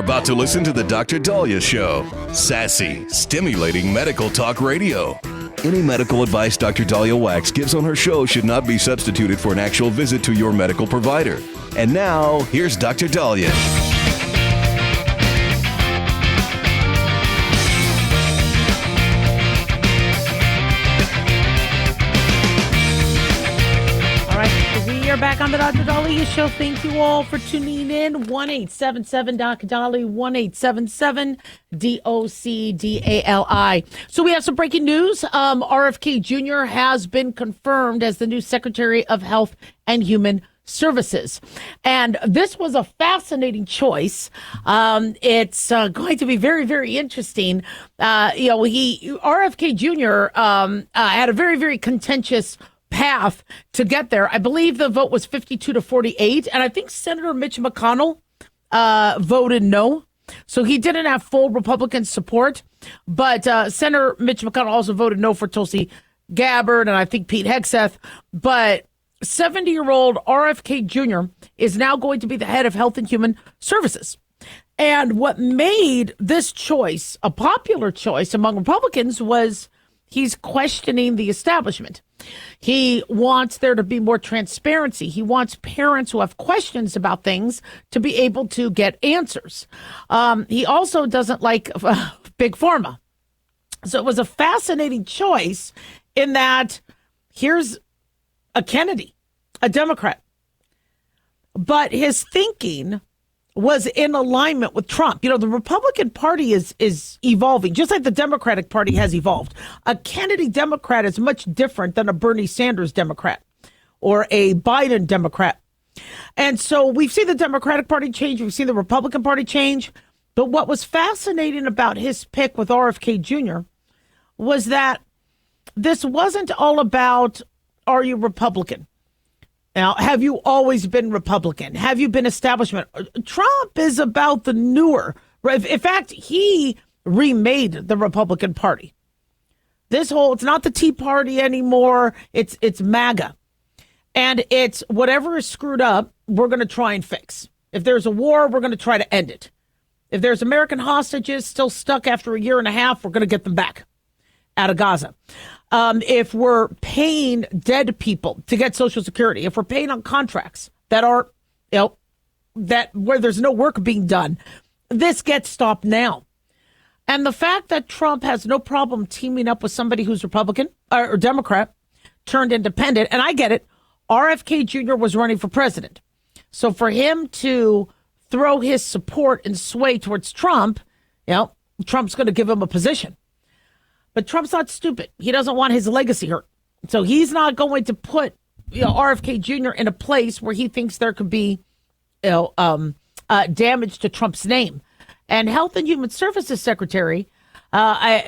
about to listen to the Dr. Daliah Show. Sassy, stimulating medical talk radio. Any medical advice Dr. Daliah Wax gives on her show should not be substituted for an actual visit to your medical provider. And now, here's Dr. Daliah. We're back on the Dr. Daliah Show. Thank you all for tuning in. 1-877-Doc-Dali, 1-877-DOC-DALI. So we have some breaking news. RFK Jr. has been confirmed as the new Secretary of Health and Human Services. And this was a fascinating choice. It's going to be very, very interesting. RFK Jr. Had a very, very contentious path to get there. I believe the vote was 52-48, and I think Senator Mitch McConnell voted no. So he didn't have full Republican support, but Senator Mitch McConnell also voted no for Tulsi Gabbard and I think Pete Hegseth. But 70-year-old RFK Jr. is now going to be the head of Health and Human Services. And what made this choice a popular choice among Republicans was he's questioning the establishment. He wants there to be more transparency. He wants parents who have questions about things to be able to get answers. He also doesn't like big pharma. So it was a fascinating choice in that here's a Kennedy, a Democrat. But his thinking was in alignment with Trump. You know, the Republican Party is evolving, just like the Democratic Party has evolved. A Kennedy Democrat is much different than a Bernie Sanders Democrat or a Biden Democrat. And so we've seen the Democratic Party change. We've seen the Republican Party change. But what was fascinating about his pick with RFK Jr. was that this wasn't all about, are you Republican? Now, have you always been Republican? Have you been establishment? Trump is about the newer. In fact, he remade the Republican Party. It's not the Tea Party anymore. It's MAGA. And it's whatever is screwed up, we're going to try and fix. If there's a war, we're going to try to end it. If there's American hostages still stuck after a year and a half, we're going to get them back out of Gaza. If we're paying dead people to get Social Security, if we're paying on contracts that are, that where there's no work being done, this gets stopped now. And the fact that Trump has no problem teaming up with somebody who's Republican or Democrat turned independent, and I get it, RFK Jr. was running for president. So for him to throw his support and sway towards Trump, Trump's going to give him a position. But Trump's not stupid. He doesn't want his legacy hurt. So he's not going to put RFK Jr. in a place where he thinks there could be damage to Trump's name. And Health and Human Services Secretary I've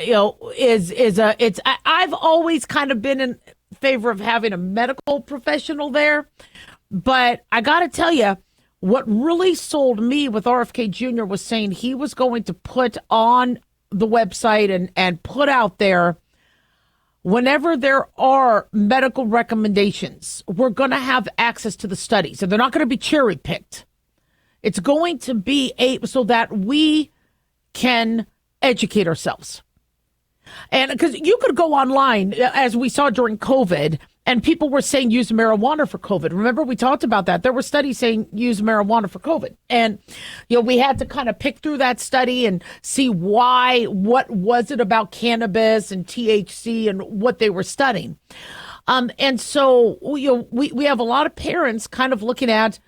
always kind of been in favor of having a medical professional there. But I got to tell you, what really sold me with RFK Jr. was saying he was going to put on the website and put out there, whenever there are medical recommendations, we're going to have access to the studies. And they're not going to be cherry picked. It's going to be so that we can educate ourselves. And because you could go online, as we saw during COVID, and people were saying use marijuana for COVID. Remember, we talked about that. There were studies saying use marijuana for COVID. And, we had to kind of pick through that study and see what was it about cannabis and THC and what they were studying. And so, we have a lot of parents kind of looking at,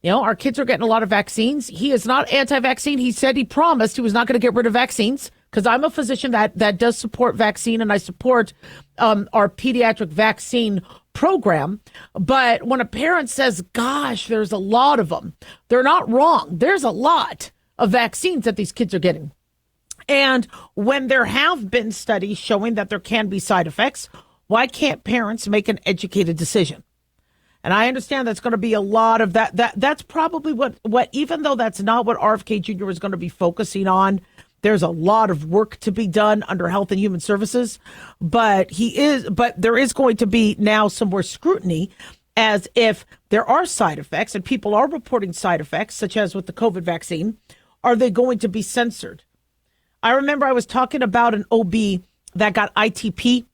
our kids are getting a lot of vaccines. He is not anti-vaccine. He said he promised he was not going to get rid of vaccines, because I'm a physician that does support vaccine, and I support our pediatric vaccine program. But when a parent says, gosh, there's a lot of them, they're not wrong. There's a lot of vaccines that these kids are getting. And when there have been studies showing that there can be side effects, why can't parents make an educated decision? And I understand that's going to be a lot of that. That's probably what, even though that's not what RFK Jr. is going to be focusing on, there's a lot of work to be done under Health and Human Services. But there is going to be now some more scrutiny, as if there are side effects and people are reporting side effects, such as with the COVID vaccine. are they going to be censored? I remember I was talking about an OB that got ITP,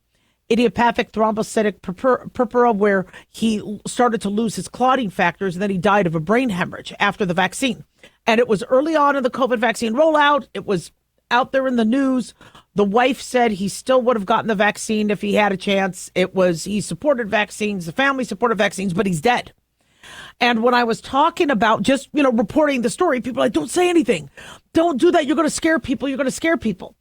idiopathic thrombocytic purpura, where he started to lose his clotting factors, and then he died of a brain hemorrhage after the vaccine. And it was early on in the COVID vaccine rollout. It was out there in the news. The wife said he still would have gotten the vaccine if he had a chance. He supported vaccines, the family supported vaccines, but he's dead. And when I was talking about just, reporting the story, people are like, don't say anything. Don't do that. You're going to scare people. You're going to scare people.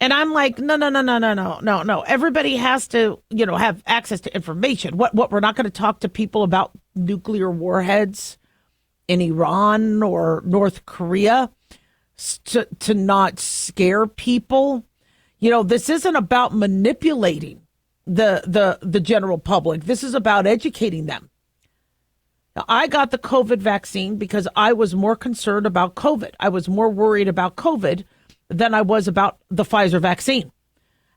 And I'm like, no. Everybody has to, have access to information. What we're not going to talk to people about nuclear warheads in Iran or North Korea to not scare people. This isn't about manipulating the general public. This is about educating them. Now, I got the COVID vaccine because I was more concerned about COVID. I was more worried about COVID than I was about the Pfizer vaccine.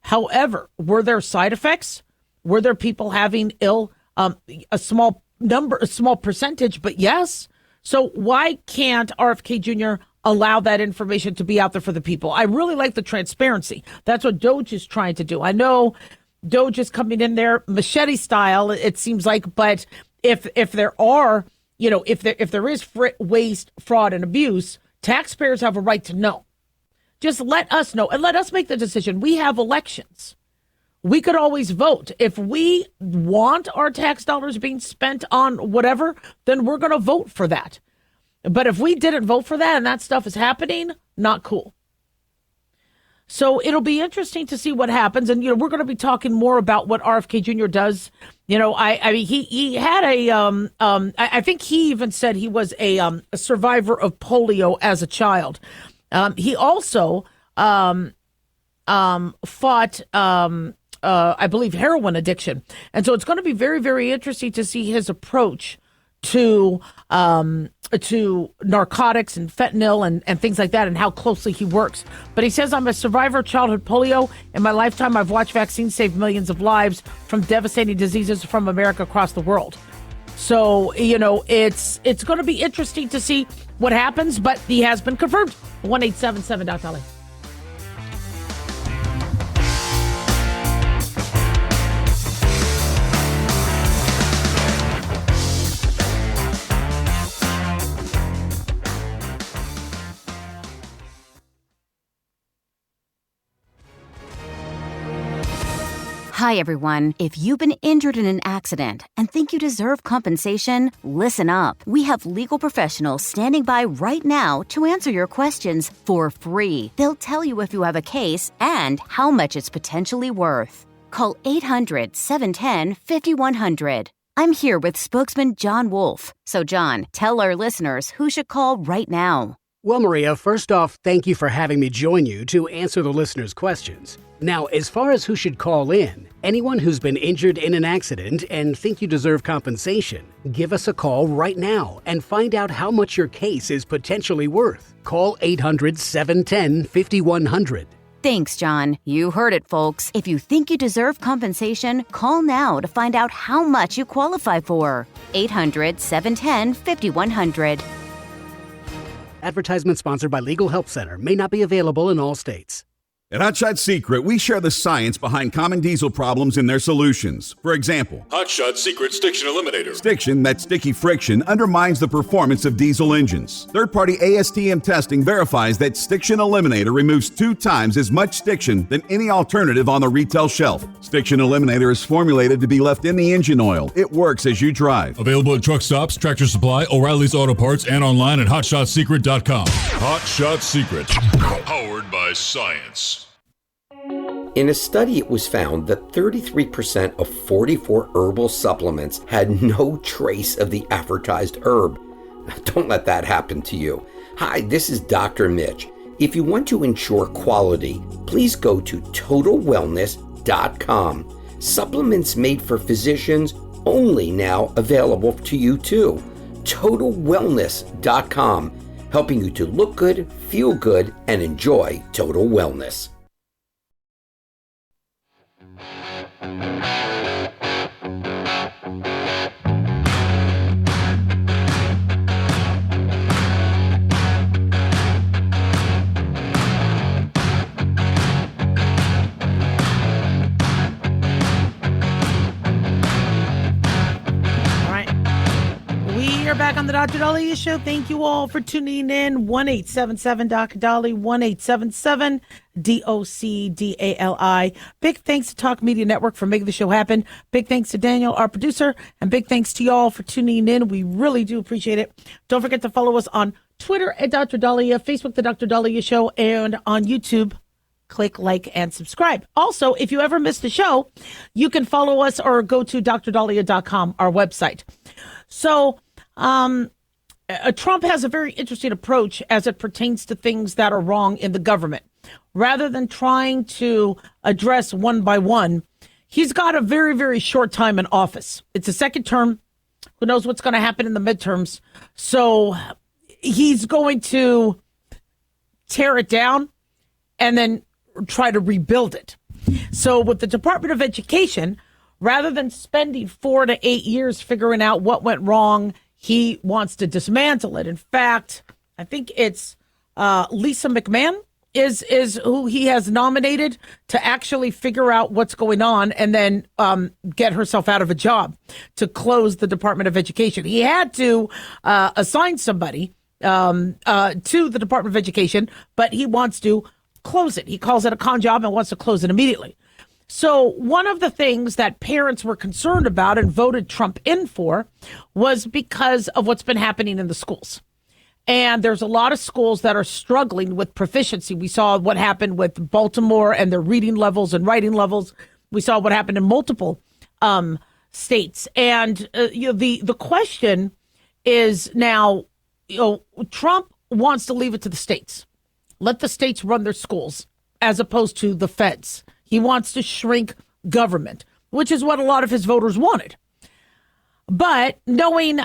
However, were there side effects? Were there people having a small percentage, but yes. So why can't RFK Jr. allow that information to be out there for the people? I really like the transparency. That's what Doge is trying to do. I know Doge is coming in there machete style, it seems like, but if there are, if there is waste, fraud, and abuse, taxpayers have a right to know. Just let us know and let us make the decision. We have elections. We could always vote. If we want our tax dollars being spent on whatever, then we're going to vote for that. But if we didn't vote for that and that stuff is happening, not cool. So it'll be interesting to see what happens. And, we're going to be talking more about what RFK Jr. does. He had I think he even said he was a survivor of polio as a child. He also fought, I believe, heroin addiction. And so it's going to be very, very interesting to see his approach to narcotics and fentanyl and things like that, and how closely he works. But he says, I'm a survivor of childhood polio. In my lifetime, I've watched vaccines save millions of lives from devastating diseases from America across the world. So, it's going to be interesting to see what happens, but he has been confirmed. 1-877-Daliah. Hi, everyone. If you've been injured in an accident and think you deserve compensation, listen up. We have legal professionals standing by right now to answer your questions for free. They'll tell you if you have a case and how much it's potentially worth. Call 800-710-5100. I'm here with spokesman John Wolf. So, John, tell our listeners who should call right now. Well, Maria, first off, thank you for having me join you to answer the listeners' questions. Now, as far as who should call in, anyone who's been injured in an accident and think you deserve compensation, give us a call right now and find out how much your case is potentially worth. Call 800-710-5100. Thanks, John. You heard it, folks. If you think you deserve compensation, call now to find out how much you qualify for. 800-710-5100. Advertisement sponsored by Legal Help Center. May not be available in all states. At Hot Shot Secret, we share the science behind common diesel problems and their solutions. For example, Hot Shot Secret Stiction Eliminator. Stiction, that sticky friction, undermines the performance of diesel engines. Third-party ASTM testing verifies that Stiction Eliminator removes 2 times as much stiction than any alternative on the retail shelf. Stiction Eliminator is formulated to be left in the engine oil. It works as you drive. Available at truck stops, Tractor Supply, O'Reilly's Auto Parts, and online at HotShotSecret.com. Hot Shot Secret. Powered by science. In a study, it was found that 33% of 44 herbal supplements had no trace of the advertised herb. Don't let that happen to you. Hi, this is Dr. Mitch. If you want to ensure quality, please go to TotalWellness.com. Supplements made for physicians, only now available to you too. TotalWellness.com, helping you to look good, feel good, and enjoy total wellness. back on the Dr. Daliah Show. Thank you all for tuning in. 1-877 Dr. Dali, 1-877-DOCDALI. Big thanks to Talk Media Network for making the show happen. Big thanks to Daniel, our producer, and big thanks to y'all for tuning in. We really do appreciate it. Don't forget to follow us on Twitter at Dr. Daliah, Facebook, The Dr. Daliah Show, and on YouTube. Click like and subscribe. Also, if you ever miss the show, you can follow us or go to drdaliah.com, our website. So, Trump has a very interesting approach as it pertains to things that are wrong in the government. Rather than trying to address one by one, he's got a very, very short time in office. It's a second term. Who knows what's going to happen in the midterms? So he's going to tear it down and then try to rebuild it. So with the Department of Education, rather than spending 4 to 8 years figuring out what went wrong, he wants to dismantle it. In fact, I think it's Lisa McMahon is who he has nominated to actually figure out what's going on and then get herself out of a job to close the Department of Education. He had to assign somebody to the Department of Education, but he wants to close it. He calls it a con job and wants to close it immediately. So one of the things that parents were concerned about and voted Trump in for was because of what's been happening in the schools. And there's a lot of schools that are struggling with proficiency. We saw what happened with Baltimore and their reading levels and writing levels. We saw what happened in multiple states. And the question is now, Trump wants to leave it to the states. Let the states run their schools as opposed to the feds. He wants to shrink government, which is what a lot of his voters wanted. But knowing,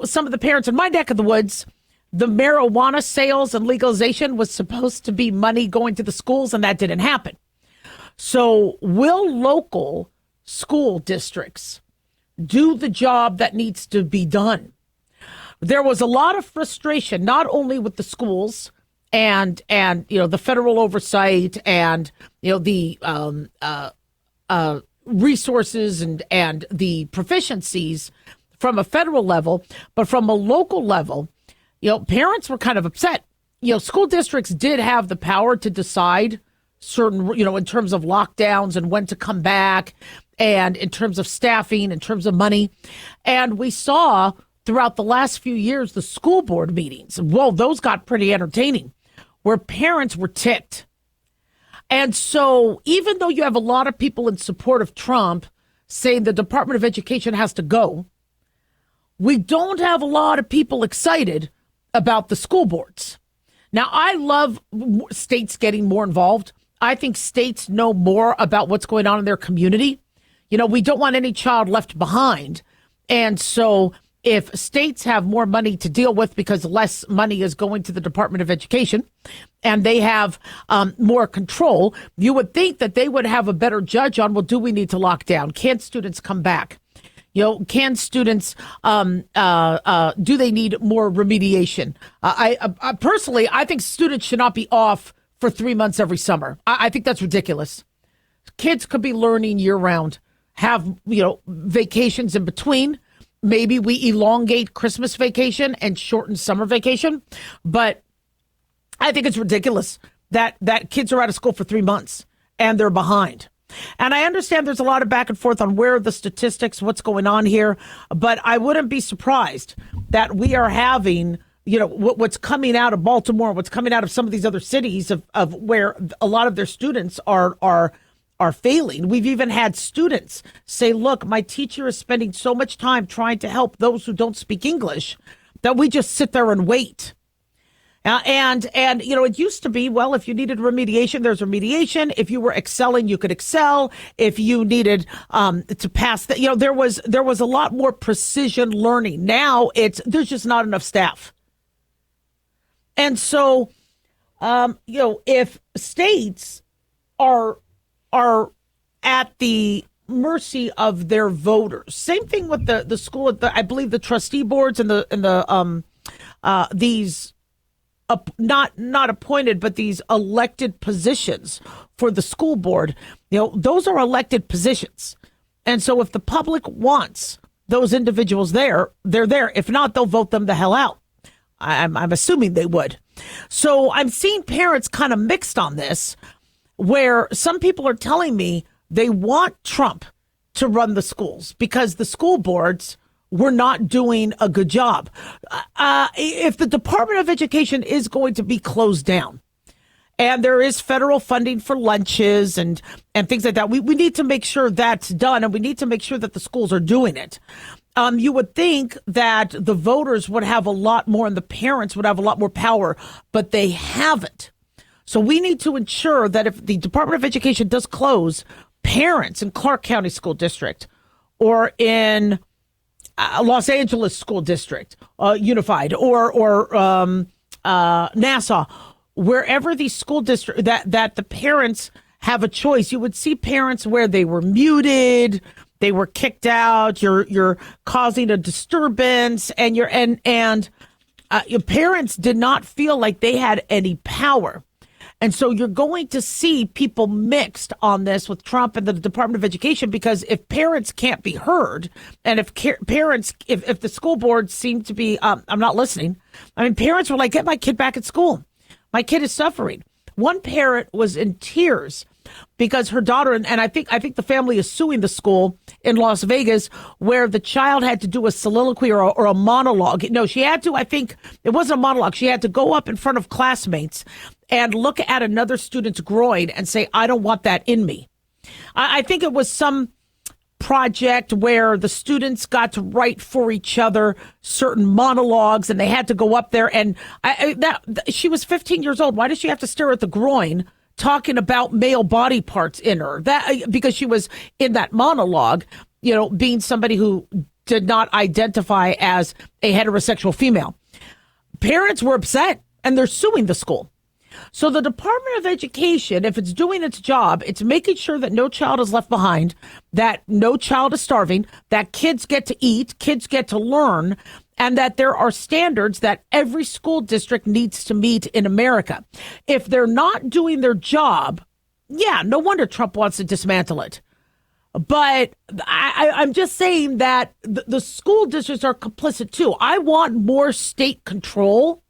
some of the parents in my neck of the woods, the marijuana sales and legalization was supposed to be money going to the schools, and that didn't happen. So will local school districts do the job that needs to be done? There was a lot of frustration, not only with the schools and the federal oversight and the resources and the proficiencies from a federal level, but from a local level, parents were kind of upset. School districts did have the power to decide certain, in terms of lockdowns and when to come back, and in terms of staffing, in terms of money, and we saw throughout the last few years the school board meetings. Well, those got pretty entertaining, where parents were ticked. And so even though you have a lot of people in support of Trump saying the Department of Education has to go, we don't have a lot of people excited about the school boards. Now, I love states getting more involved. I think states know more about what's going on in their community. We don't want any child left behind. And so if states have more money to deal with because less money is going to the Department of Education and they have more control, you would think that they would have a better judge on, well, do we need to lock down? Can students come back? Can students, do they need more remediation? I personally, I think students should not be off for 3 months every summer. I think that's ridiculous. Kids could be learning year round, have, vacations in between. Maybe we elongate Christmas vacation and shorten summer vacation. But I think it's ridiculous that kids are out of school for 3 months and they're behind. And I understand there's a lot of back and forth on where are the statistics, what's going on here. But I wouldn't be surprised that we are having, what's coming out of Baltimore, what's coming out of some of these other cities of where a lot of their students are failing. We've even had students say, look, my teacher is spending so much time trying to help those who don't speak English that we just sit there and wait. And it used to be, well, if you needed remediation, there's remediation. If you were excelling, you could excel. If you needed to pass that, there was a lot more precision learning. Now there's just not enough staff. And so, if states are at the mercy of their voters. Same thing with the school. I believe the trustee boards and these not appointed, but these elected positions for the school board. Those are elected positions, and so if the public wants those individuals there, they're there. If not, they'll vote them the hell out. I'm assuming they would. So I'm seeing parents kind of mixed on this, where some people are telling me they want Trump to run the schools because the school boards were not doing a good job. If the Department of Education is going to be closed down, and there is federal funding for lunches and things like that, we need to make sure that's done, and we need to make sure that the schools are doing it. You would think that the voters would have a lot more and the parents would have a lot more power, but they haven't. So we need to ensure that if the Department of Education does close, parents in Clark County School District or in Los Angeles School District, Unified, or Nassau, wherever these school districts that the parents have a choice. You would see parents where they were muted, they were kicked out. You're causing a disturbance, and your parents did not feel like they had any power. And so you're going to see people mixed on this with Trump and the Department of Education, because if parents can't be heard, and if the school boards seem to be, I'm not listening. I mean, parents were like, get my kid back at school. My kid is suffering. One parent was in tears because her daughter, and I think the family is suing the school in Las Vegas, where the child had to do a soliloquy or a monologue. No, she had to, I think it wasn't a monologue. She had to go up in front of classmates and look at another student's groin and say, I don't want that in me. I think it was some project where the students got to write for each other certain monologues, and they had to go up there. And she was 15 years old. Why does she have to stare at the groin talking about male body parts in her? Because she was in that monologue, being somebody who did not identify as a heterosexual female. Parents were upset, and they're suing the school. So the Department of Education, if it's doing its job, it's making sure that no child is left behind, that no child is starving, that kids get to eat, kids get to learn, and that there are standards that every school district needs to meet in America. If they're not doing their job, yeah, no wonder Trump wants to dismantle it. But I'm just saying that the school districts are complicit too. I want more state control.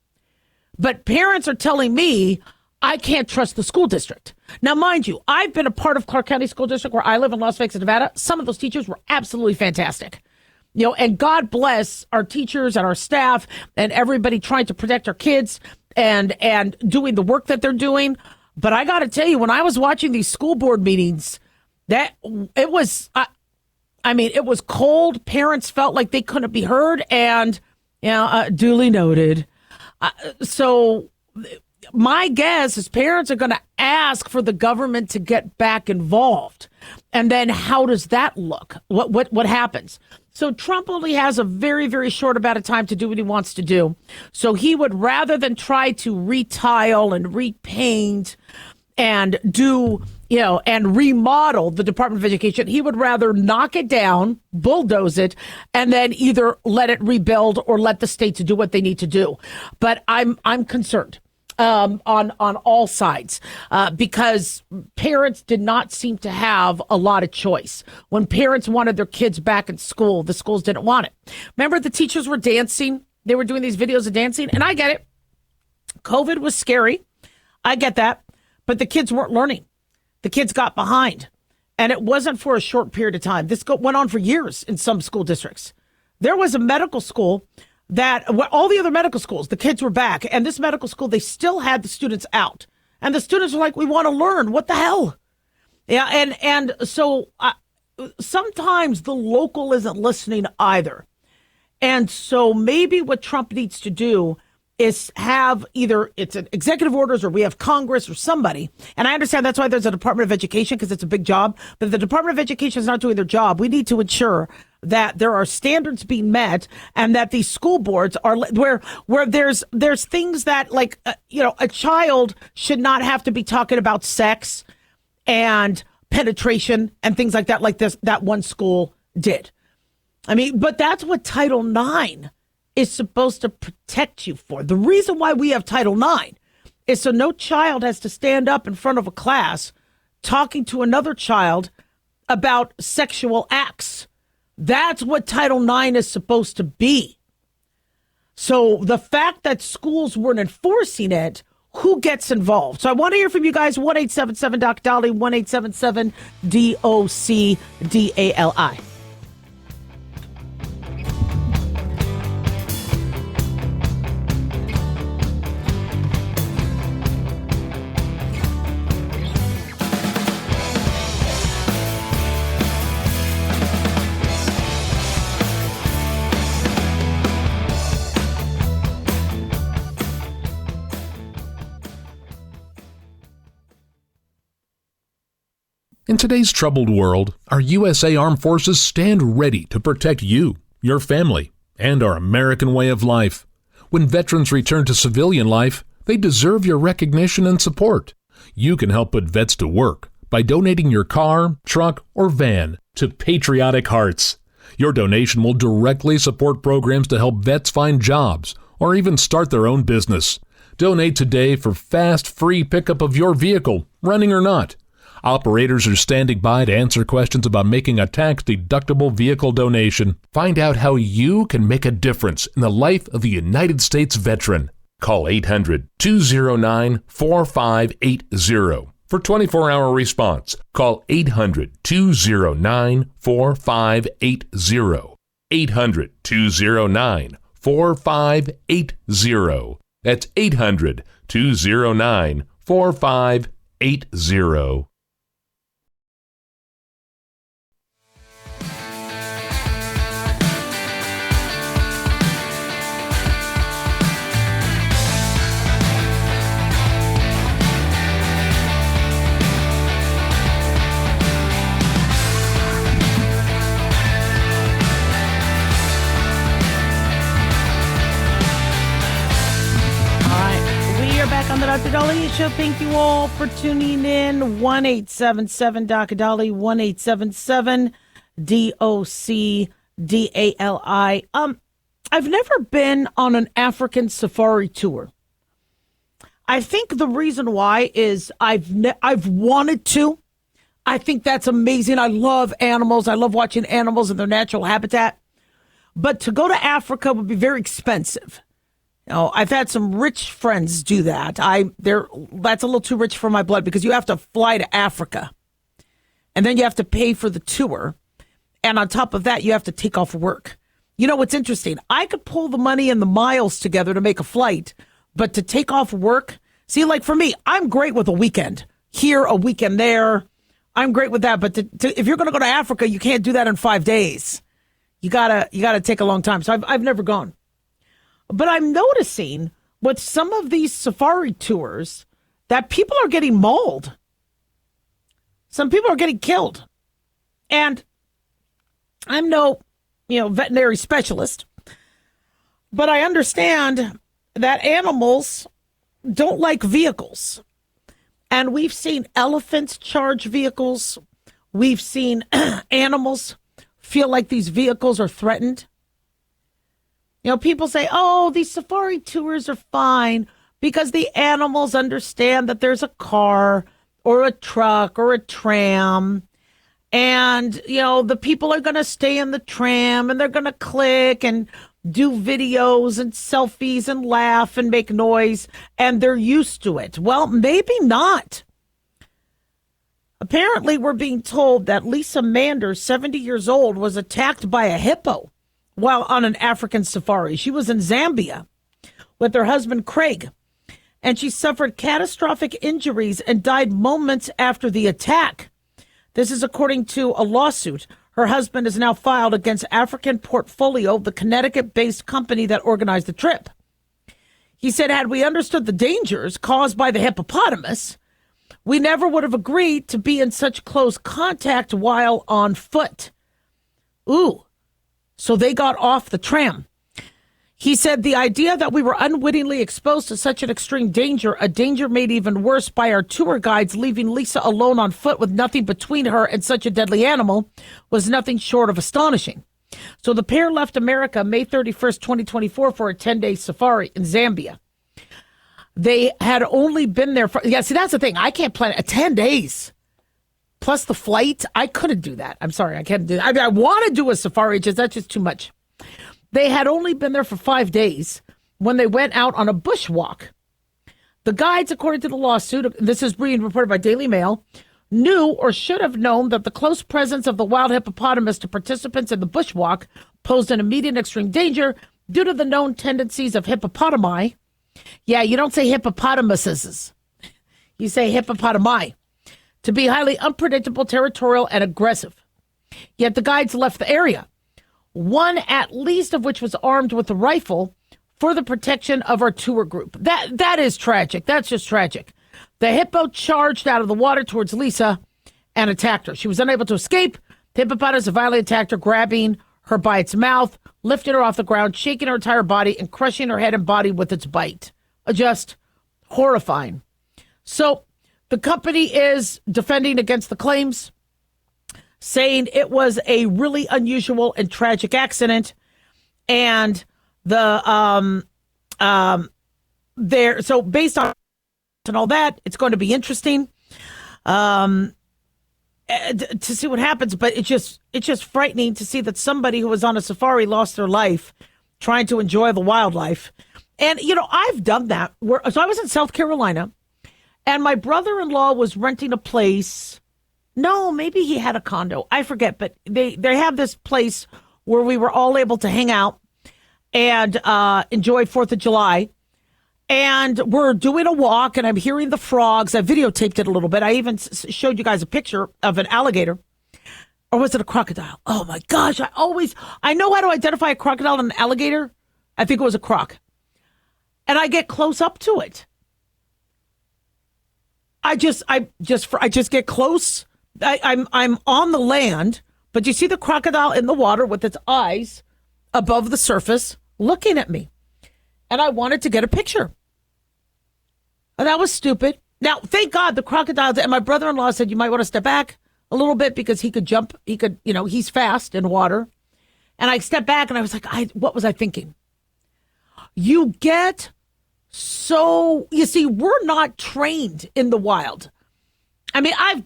But parents are telling me I can't trust the school district. Now, mind you, I've been a part of Clark County School District where I live in Las Vegas, Nevada. Some of those teachers were absolutely fantastic. And God bless our teachers and our staff and everybody trying to protect our kids and doing the work that they're doing. But I got to tell you, when I was watching these school board meetings, that it was, it was cold. Parents felt like they couldn't be heard, and duly noted. So my guess is parents are going to ask for the government to get back involved. And then how does that look? What happens? So Trump only has a very, very short amount of time to do what he wants to do. So he would, rather than try to retile and repaint and do, and remodel the Department of Education, he would rather knock it down, bulldoze it, and then either let it rebuild or let the states do what they need to do. But I'm concerned on all sides because parents did not seem to have a lot of choice. When parents wanted their kids back in school, the schools didn't want it. Remember, the teachers were dancing. They were doing these videos of dancing, and I get it. COVID was scary. I get that. But the kids weren't learning. The kids got behind. And it wasn't for a short period of time. This went on for years in some school districts. There was a medical school that all the other medical schools, the kids were back. And this medical school, they still had the students out. And the students were like, we want to learn. What the hell? Yeah. And so sometimes the local isn't listening either. And so maybe what Trump needs to do is have either it's an executive orders or we have Congress or somebody. And I understand that's why there's a Department of Education, because it's a big job. But if the Department of Education is not doing their job, we need to ensure that there are standards being met and that these school boards are where there's things that like, a child should not have to be talking about sex and penetration and things like that one school did. But that's what Title IX is supposed to protect you for. The reason why we have Title IX is so no child has to stand up in front of a class talking to another child about sexual acts. That's what Title IX is supposed to be. So the fact that schools weren't enforcing it, who gets involved? So I want to hear from you guys. 1-877-DOC-DALI, 1-877-DOC-DALI. In today's troubled world, our USA Armed Forces stand ready to protect you, your family, and our American way of life. When veterans return to civilian life, they deserve your recognition and support. You can help put vets to work by donating your car, truck, or van to Patriotic Hearts. Your donation will directly support programs to help vets find jobs or even start their own business. Donate today for fast, free pickup of your vehicle, running or not. Operators are standing by to answer questions about making a tax-deductible vehicle donation. Find out how you can make a difference in the life of a United States veteran. Call 800-209-4580 for 24-hour response. Call 800-209-4580. 800-209-4580. That's 800-209-4580. On the Dr. Daliah Show. Thank you all for tuning in. 1-877-DOC-DALI, 1-877-DOC-DALI. I've never been on an African safari tour. I think the reason why is I've wanted to. I think that's amazing. I love animals. I love watching animals in their natural habitat. But to go to Africa would be very expensive. You know, I've had some rich friends do that. That's a little too rich for my blood because you have to fly to Africa. And then you have to pay for the tour. And on top of that, you have to take off work. You know what's interesting? I could pull the money and the miles together to make a flight, but to take off work, see, like for me, I'm great with a weekend. Here, a weekend there. I'm great with that. But if you're going to go to Africa, you can't do that in 5 days. You gotta take a long time. So I've never gone. But I'm noticing with some of these safari tours that people are getting mauled. Some people are getting killed. And I'm no, veterinary specialist, but I understand that animals don't like vehicles. And we've seen elephants charge vehicles. We've seen animals feel like these vehicles are threatened. People say, oh, these safari tours are fine because the animals understand that there's a car or a truck or a tram. And, the people are going to stay in the tram and they're going to click and do videos and selfies and laugh and make noise. And they're used to it. Well, maybe not. Apparently, we're being told that Lisa Manders, 70 years old, was attacked by a hippo while on an African safari. She was in Zambia with her husband, Craig, and she suffered catastrophic injuries and died moments after the attack. This is according to a lawsuit her husband has now filed against African Portfolio, the Connecticut-based company that organized the trip. He said, had we understood the dangers caused by the hippopotamus, we never would have agreed to be in such close contact while on foot. Ooh. So they got off the tram. He said the idea that we were unwittingly exposed to such an extreme danger, a danger made even worse by our tour guides leaving Lisa alone on foot with nothing between her and such a deadly animal, was nothing short of astonishing. So the pair left America May 31st, 2024 for a 10-day safari in Zambia. They had only been there for, see, that's the thing. I can't plan 10 days. plus the flight. I couldn't do that. I'm sorry, I can't do that. I mean, I want to do a safari, that's just too much. They had only been there for 5 days when they went out on a bushwalk. The guides, according to the lawsuit, this is being reported by Daily Mail, knew or should have known that the close presence of the wild hippopotamus to participants in the bushwalk posed an immediate and extreme danger due to the known tendencies of hippopotami. Yeah, you don't say hippopotamuses. You say hippopotami. To be highly unpredictable, territorial, and aggressive. Yet the guides left the area, one at least of which was armed with a rifle for the protection of our tour group. That is tragic. That's just tragic. The hippo charged out of the water towards Lisa and attacked her. She was unable to escape. The hippopotamus violently attacked her, grabbing her by its mouth, lifting her off the ground, shaking her entire body, and crushing her head and body with its bite. Just horrifying. So the company is defending against the claims, saying it was a really unusual and tragic accident. And so based on and all that, it's going to be interesting to see what happens. But it's just frightening to see that somebody who was on a safari lost their life trying to enjoy the wildlife. And, I've done that. So I was in South Carolina, and my brother-in-law was renting a place. No, maybe he had a condo. I forget. But they have this place where we were all able to hang out and enjoy 4th of July. And we're doing a walk, and I'm hearing the frogs. I videotaped it a little bit. I even showed you guys a picture of an alligator. Or was it a crocodile? Oh, my gosh. I know how to identify a crocodile and an alligator. I think it was a croc. And I get close up to it. I just get close. I'm on the land, but you see the crocodile in the water with its eyes above the surface looking at me. And I wanted to get a picture. And that was stupid. Now, thank God the crocodiles, and my brother-in-law said, you might want to step back a little bit because he could jump. He could, he's fast in water. And I stepped back and I was like, what was I thinking? You see, we're not trained in the wild. I mean, I've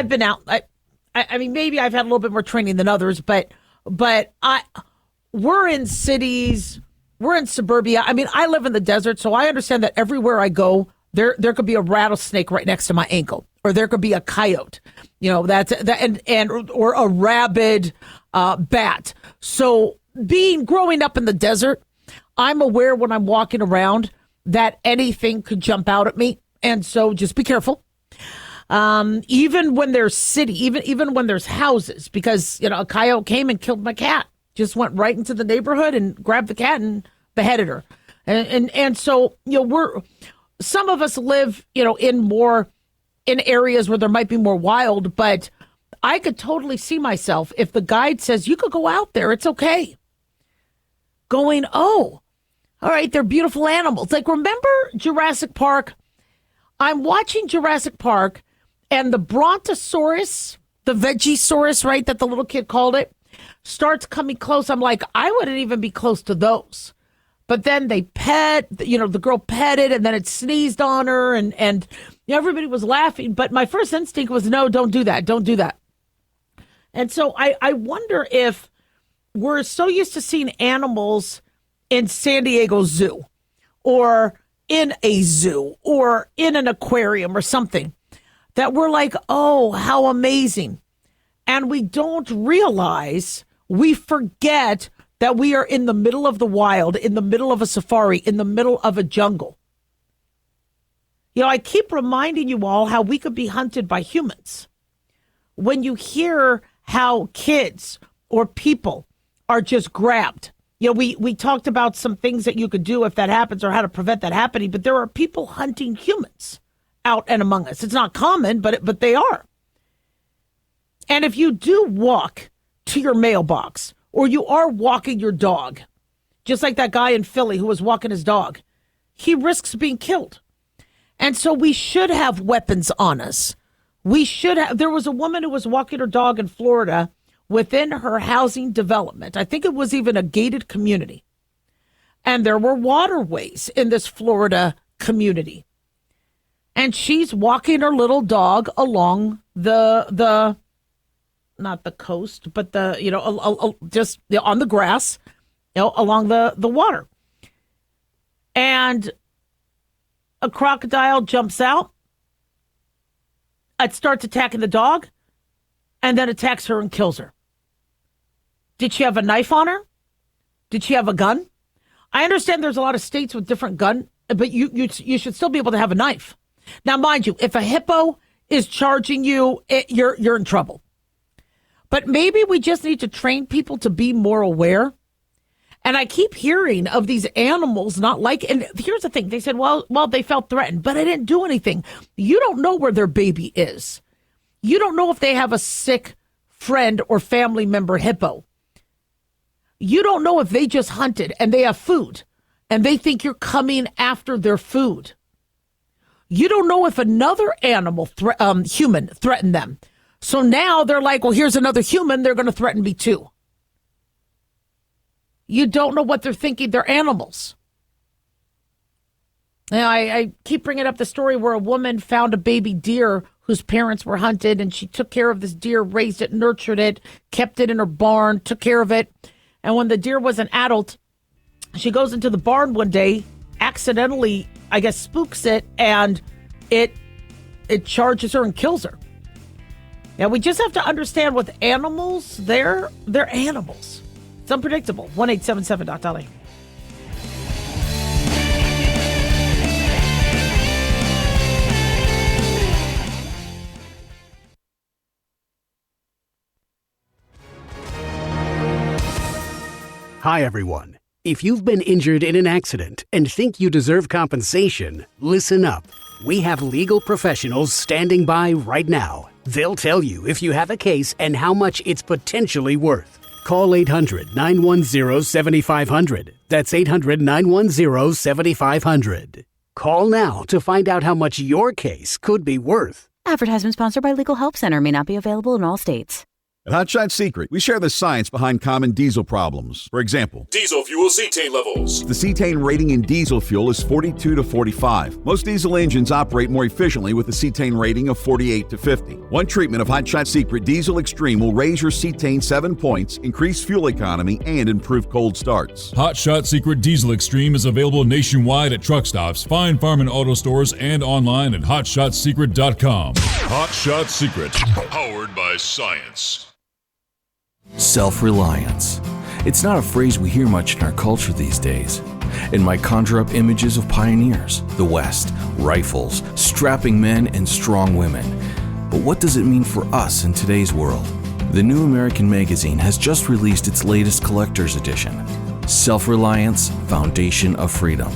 been out. I mean, maybe I've had a little bit more training than others, but we're in cities. We're in suburbia. I mean, I live in the desert, so I understand that everywhere I go, there could be a rattlesnake right next to my ankle, or there could be a coyote, or a rabid bat. So growing up in the desert, I'm aware when I'm walking around that anything could jump out at me, and so just be careful. Even when there's even when there's houses, because a coyote came and killed my cat. Just went right into the neighborhood and grabbed the cat and beheaded her. And so, some of us live, in areas where there might be more wild, but I could totally see myself if the guide says you could go out there, it's okay. Going, oh, all right, they're beautiful animals. Like, remember Jurassic Park? I'm watching Jurassic Park and the Brontosaurus, the Vegisaurus, right, that the little kid called it, starts coming close. I'm like, I wouldn't even be close to those. But then they the girl petted, and then it sneezed on her, and everybody was laughing. But my first instinct was, no, don't do that. Don't do that. And so I wonder if we're so used to seeing animals in San Diego Zoo or in a zoo or in an aquarium or something that we're like, oh, how amazing. And we don't realize, we forget that we are in the middle of the wild, in the middle of a safari, in the middle of a jungle. I keep reminding you all how we could be hunted by humans. When you hear how kids or people are just grabbed, we talked about some things that you could do if that happens or how to prevent that happening, but there are people hunting humans out and among us. It's not common, but they are. And if you do walk to your mailbox, or you are walking your dog, just like that guy in Philly who was walking his dog, he risks being killed. And so we should have weapons on us. There was a woman who was walking her dog in Florida within her housing development. I think it was even a gated community. And there were waterways in this Florida community. and she's walking her little dog along the not the coast, but just on the grass, along the water. And a crocodile jumps out. It starts attacking the dog, and then attacks her and kills her. Did she have a knife on her? Did she have a gun? I understand there's a lot of states with different gun, but you should still be able to have a knife. Now, mind you, if a hippo is charging you, you're in trouble. But maybe we just need to train people to be more aware. And I keep hearing of these animals not like, and here's the thing. They said, well, they felt threatened, but I didn't do anything. You don't know where their baby is. You don't know if they have a sick friend or family member hippo. You don't know if they just hunted and they have food and they think you're coming after their food. You don't know if another animal, human, threatened them. So now they're like, well, here's another human. They're going to threaten me too. You don't know what they're thinking. They're animals. Now, I keep bringing up the story where a woman found a baby deer whose parents were hunted, and she took care of this deer, raised it, nurtured it, kept it in her barn, took care of it. And when the deer was an adult, she goes into the barn one day, accidentally, I guess, spooks it, and it charges her and kills her. Now, we just have to understand with animals, they're animals. It's unpredictable. 1-877-DOC-DALIAH. Hi, everyone. If you've been injured in an accident and think you deserve compensation, listen up. We have legal professionals standing by right now. They'll tell you if you have a case and how much it's potentially worth. Call 800-910-7500. That's 800-910-7500. Call now to find out how much your case could be worth. Advertisement sponsored by Legal Help Center. May not be available in all states. At Hot Shot Secret, we share the science behind common diesel problems. For example, Diesel fuel cetane levels. the cetane rating in diesel fuel is 42 to 45. Most diesel engines operate more efficiently with a cetane rating of 48 to 50. One treatment of Hot Shot Secret Diesel Extreme will raise your cetane 7 points, increase fuel economy, and improve cold starts. Hot Shot Secret Diesel Extreme is available nationwide at truck stops, fine farm and auto stores, and online at hotshotsecret.com. Hot Shot Secret, powered by science. Self-reliance. It's not a phrase we hear much in our culture these days. It might conjure up images of pioneers, the West, rifles, strapping men, and strong women. But what does it mean for us in today's world? The New American Magazine has just released its latest collector's edition, Self-Reliance, Foundation of Freedom.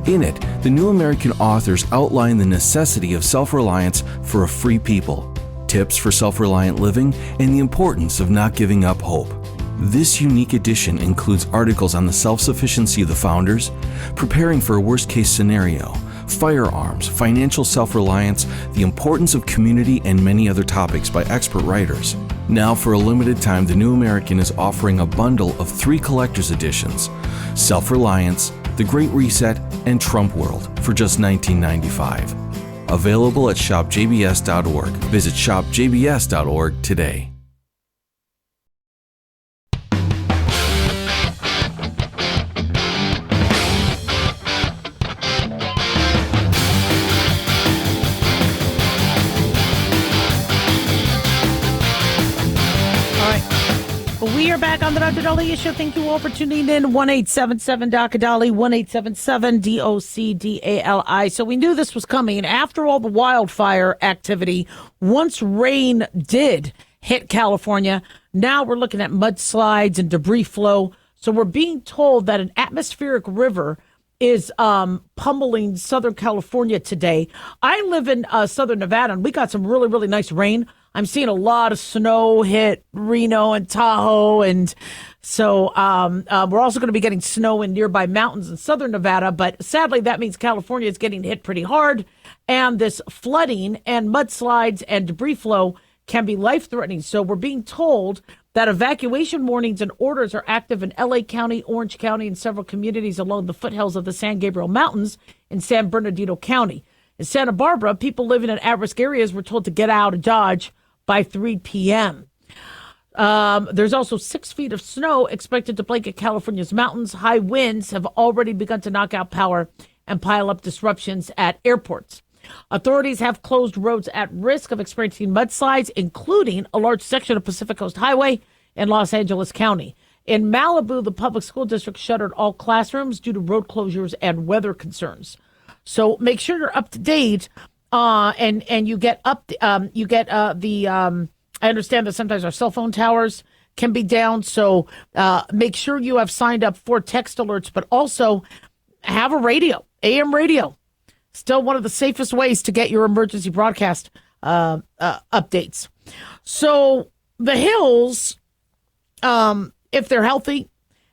In it, the New American authors outline the necessity of self-reliance for a free people, tips for self-reliant living, and the importance of not giving up hope. This unique edition includes articles on the self-sufficiency of the founders, preparing for a worst-case scenario, firearms, financial self-reliance, the importance of community, and many other topics by expert writers. Now, for a limited time, the New American is offering a bundle of 3 collector's editions, Self-Reliance, The Great Reset, and Trump World, for just $19.95. Available at shopjbs.org. Visit shopjbs.org today. We are back on the Dr. Daliah Show. Thank you all for tuning in. 1-877-DOC-DALI, 1-877-DOC-DALI. So we knew this was coming. After all the wildfire activity, once rain did hit California, now we're looking at mudslides and debris flow. So we're being told that an atmospheric river is pummeling Southern California today. I live in Southern Nevada, and we got some really, really nice rain. I'm seeing a lot of snow hit Reno and Tahoe. And so we're also going to be getting snow in nearby mountains in Southern Nevada. But sadly, that means California is getting hit pretty hard. And this flooding and mudslides and debris flow can be life-threatening. So we're being told that evacuation warnings and orders are active in L.A. County, Orange County, and several communities along the foothills of the San Gabriel Mountains in San Bernardino County. In Santa Barbara, people living in at-risk areas were told to get out of Dodge by 3 p.m. There's also 6 feet of snow expected to blanket California's mountains. High winds have already begun to knock out power and pile up disruptions at airports. Authorities have closed roads at risk of experiencing mudslides, including a large section of Pacific Coast Highway in Los Angeles County. In Malibu, the public school district shuttered all classrooms due to road closures and weather concerns. So make sure you're up to date, and you get up. I understand that sometimes our cell phone towers can be down, so make sure you have signed up for text alerts, but also have a radio, AM radio. Still one of the safest ways to get your emergency broadcast updates. So the hills, if they're healthy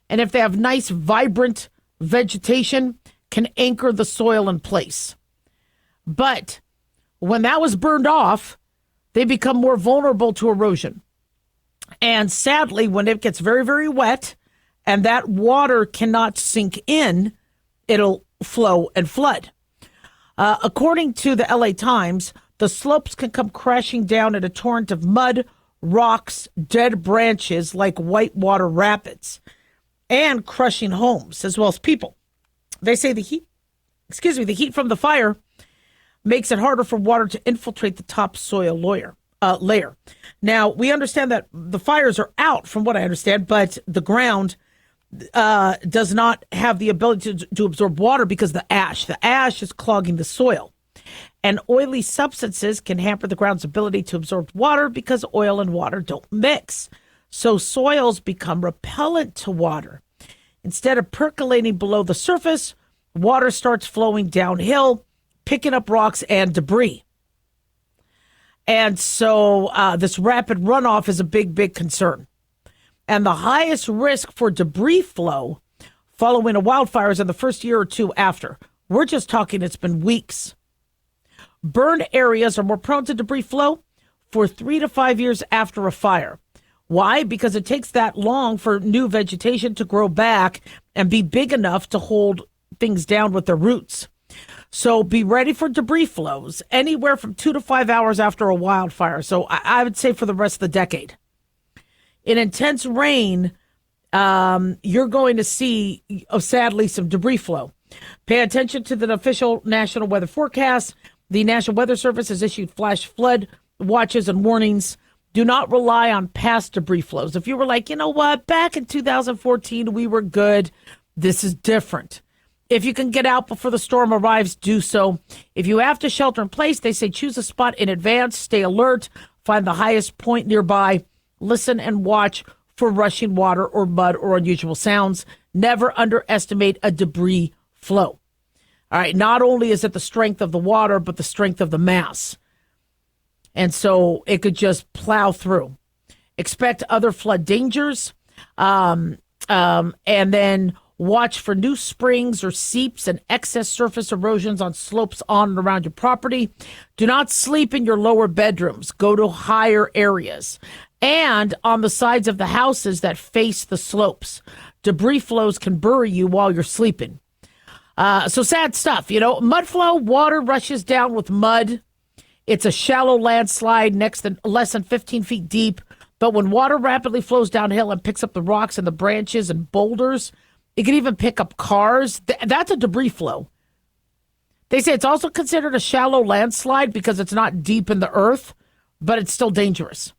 and if they have nice, vibrant vegetation, can anchor the soil in place. But when that was burned off, they become more vulnerable to erosion. And sadly, when it gets very, very wet and that water cannot sink in, it'll flow and flood. According to the LA Times, the slopes can come crashing down in a torrent of mud, rocks, dead branches like whitewater rapids, and crushing homes as well as people. They say the heat from the fire makes it harder for water to infiltrate the topsoil layer. Now, we understand that the fires are out, from what I understand, but the ground does not have the ability to absorb water because the ash is clogging the soil. And oily substances can hamper the ground's ability to absorb water because oil and water don't mix. So soils become repellent to water. Instead of percolating below the surface, water starts flowing downhill, picking up rocks and debris. And so this rapid runoff is a big, big concern. And the highest risk for debris flow following a wildfire is in the first year or two after. We're just talking, it's been weeks. Burned areas are more prone to debris flow for 3 to 5 years after a fire. Why? Because it takes that long for new vegetation to grow back and be big enough to hold things down with their roots. So be ready for debris flows anywhere from 2 to 5 hours after a wildfire. So I would say for the rest of the decade. In intense rain, you're going to see, sadly, some debris flow. Pay attention to the official national weather forecast. The National Weather Service has issued flash flood watches and warnings. Do not rely on past debris flows. If you were like, you know what, back in 2014, we were good. This is different. If you can get out before the storm arrives, do so. If you have to shelter in place, they say choose a spot in advance, stay alert, find the highest point nearby, listen and watch for rushing water or mud or unusual sounds. Never underestimate a debris flow. All right, not only is it the strength of the water, but the strength of the mass. And so it could just plow through. Expect other flood dangers, and then watch for new springs or seeps and excess surface erosions on slopes on and around your property. Do not sleep in your lower bedrooms. Go to higher areas and on the sides of the houses that face the slopes. Debris flows can bury you while you're sleeping. So sad stuff, mud flow, water rushes down with mud. It's a shallow landslide less than 15 feet deep. But when water rapidly flows downhill and picks up the rocks and the branches and boulders, it can even pick up cars. That's a debris flow. They say it's also considered a shallow landslide because it's not deep in the earth, but it's still dangerous.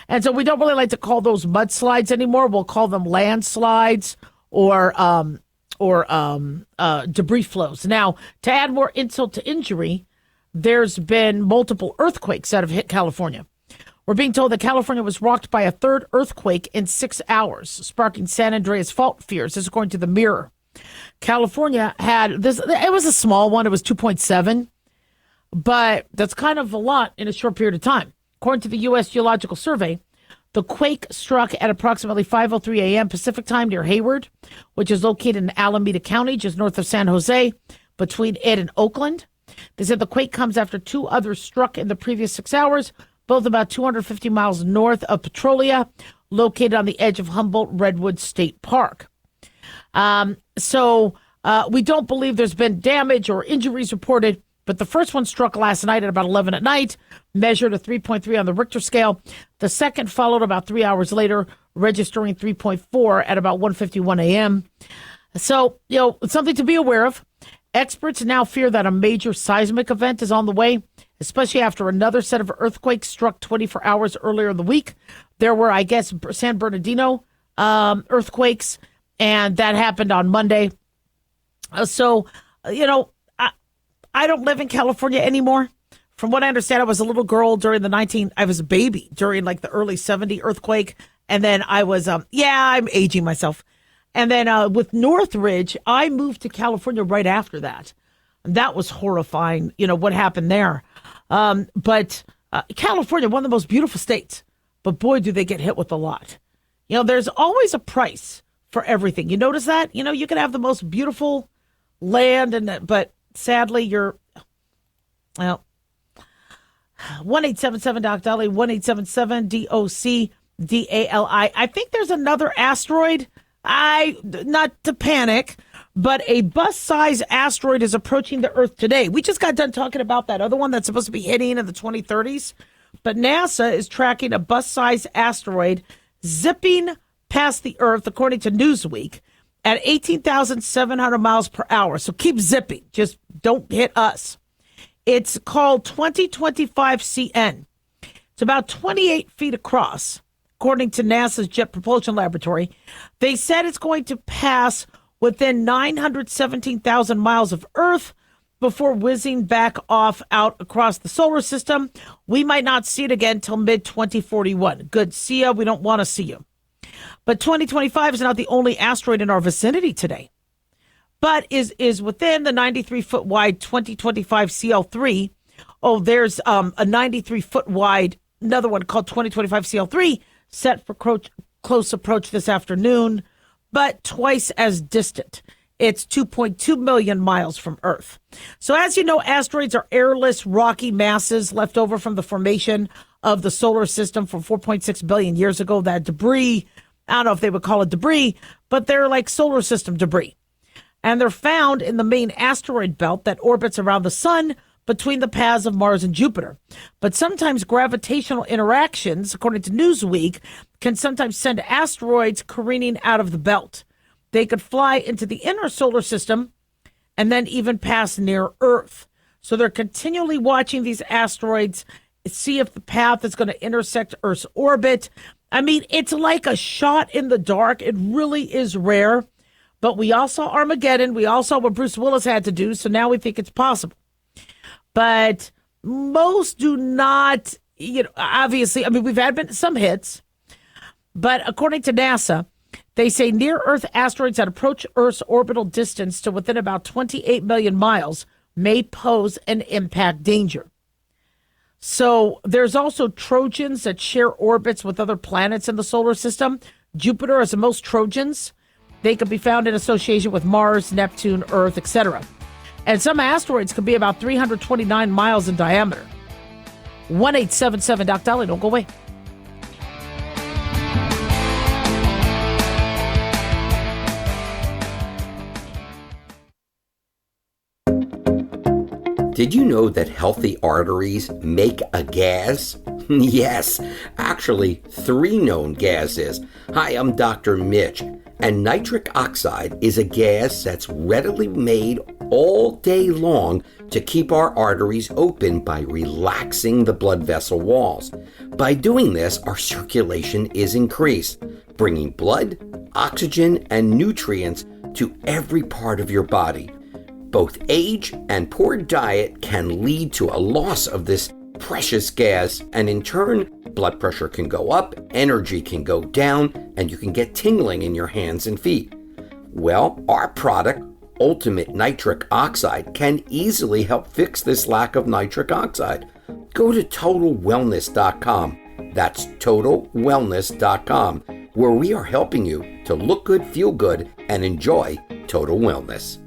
And so we don't really like to call those mudslides anymore. We'll call them landslides or debris flows. Now, to add more insult to injury, there's been multiple earthquakes that have hit California. We're being told that California was rocked by a third earthquake in 6 hours, sparking San Andreas fault fears. This is according to the Mirror. California had this. It was a small one. It was 2.7, but that's kind of a lot in a short period of time. According to the U.S. Geological Survey, the quake struck at approximately 5:03 a.m. Pacific time near Hayward, which is located in Alameda County, just north of San Jose, between it and Oakland. They said the quake comes after 2 others struck in the previous 6 hours, both about 250 miles north of Petrolia, located on the edge of Humboldt-Redwood State Park. So we don't believe there's been damage or injuries reported. But the first one struck last night at about 11 at night, measured a 3.3 on the Richter scale. The second followed about 3 hours later, registering 3.4 at about 1:51 a.m. So, something to be aware of. Experts now fear that a major seismic event is on the way, especially after another set of earthquakes struck 24 hours earlier in the week. There were, I guess, San Bernardino earthquakes, and that happened on Monday. So, I don't live in California anymore. From what I understand, I was a little girl during I was a baby during like the early 70 earthquake. And then I was, I'm aging myself. And then with Northridge, I moved to California right after that. And that was horrifying, what happened there. But California, one of the most beautiful states. But boy, do they get hit with a lot. There's always a price for everything. You notice that? You can have the most beautiful land, but sadly, you're, 1-877-DOC-DALI, 1-877-DOC-DALI. I think there's another asteroid. Not to panic, but a bus-sized asteroid is approaching the Earth today. We just got done talking about that other one that's supposed to be hitting in the 2030s. But NASA is tracking a bus-sized asteroid zipping past the Earth, according to Newsweek, at 18,700 miles per hour. So keep zipping. Just don't hit us. It's called 2025 CN. It's about 28 feet across, according to NASA's Jet Propulsion Laboratory. They said it's going to pass within 917,000 miles of Earth before whizzing back off out across the solar system. We might not see it again till mid-2041. Good. See ya. We don't want to see you. But 2025 is not the only asteroid in our vicinity today, but is within the 93-foot wide 2025 CL3. Oh, there's a 93-foot wide, another one called 2025 CL3, set for close approach this afternoon, but twice as distant. It's 2.2 million miles from Earth. So as you know, asteroids are airless, rocky masses left over from the formation of the solar system from 4.6 billion years ago. That debris, I don't know if they would call it debris, but they're like solar system debris. And they're found in the main asteroid belt that orbits around the sun between the paths of Mars and Jupiter. But sometimes gravitational interactions, according to Newsweek, can sometimes send asteroids careening out of the belt. They could fly into the inner solar system and then even pass near Earth. So they're continually watching these asteroids, see if the path is going to intersect Earth's orbit. I mean, it's like a shot in the dark. It really is rare. But we all saw Armageddon. We all saw what Bruce Willis had to do. So now we think it's possible. But most do not, obviously, I mean, we've had some hits. But according to NASA, they say near-Earth asteroids that approach Earth's orbital distance to within about 28 million miles may pose an impact danger. So there's also Trojans that share orbits with other planets in the solar system. Jupiter has the most Trojans. They could be found in association with Mars, Neptune, Earth, etc. And some asteroids could be about 329 miles in diameter. 1-877-DOC-DALI. Don't go away. Did you know that healthy arteries make a gas? Yes, actually 3 known gases. Hi, I'm Dr. Mitch, and nitric oxide is a gas that's readily made all day long to keep our arteries open by relaxing the blood vessel walls. By doing this, our circulation is increased, bringing blood, oxygen, and nutrients to every part of your body. Both age and poor diet can lead to a loss of this precious gas, and in turn, blood pressure can go up, energy can go down, and you can get tingling in your hands and feet. Well, our product, Ultimate Nitric Oxide, can easily help fix this lack of nitric oxide. Go to TotalWellness.com. That's TotalWellness.com, where we are helping you to look good, feel good, and enjoy total wellness.